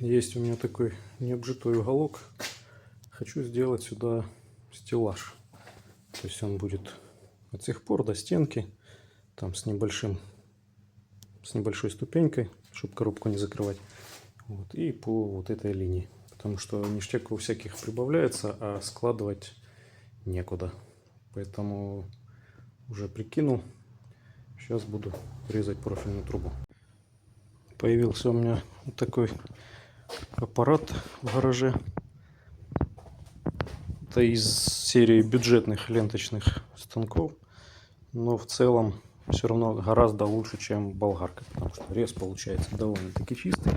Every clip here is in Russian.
Есть у меня такой необжитой уголок. Хочу сделать сюда стеллаж. То есть он будет от сих пор до стенки, там с небольшой ступенькой, чтобы коробку не закрывать. Вот, и по вот этой линии. Потому что ништяк у всяких прибавляется, а складывать некуда. Поэтому уже прикинул. Сейчас буду резать профильную трубу. Появился у меня вот такой аппарат в гараже. Это из серии бюджетных ленточных станков. Но в целом все равно гораздо лучше, чем болгарка. Потому что рез получается довольно-таки чистый.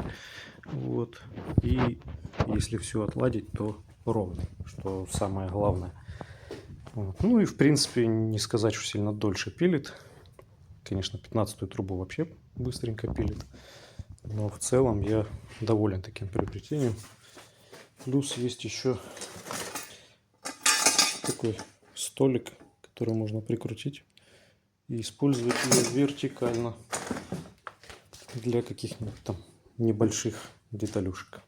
Вот. И если все отладить, то ровный, что самое главное. Вот. Ну и в принципе не сказать, что сильно дольше пилит. Конечно, 15-ю трубу вообще быстренько пилит. Но в целом я доволен таким приобретением. Плюс есть еще такой столик, который можно прикрутить и использовать его вертикально для каких-нибудь там небольших деталюшек.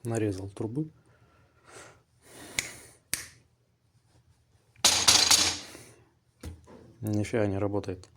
Нарезал трубы. Нифига не работает.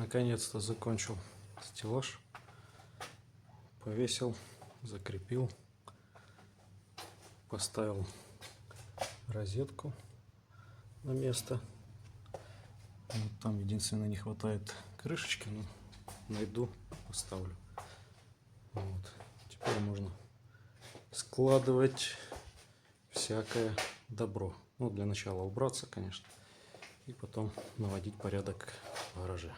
наконец-то закончил стеллаж. Повесил, закрепил, поставил розетку на место. Вот там единственное не хватает крышечки, но найду, поставлю. Вот. Теперь можно складывать всякое добро. Ну, для начала убраться, конечно, и потом наводить порядок в гараже.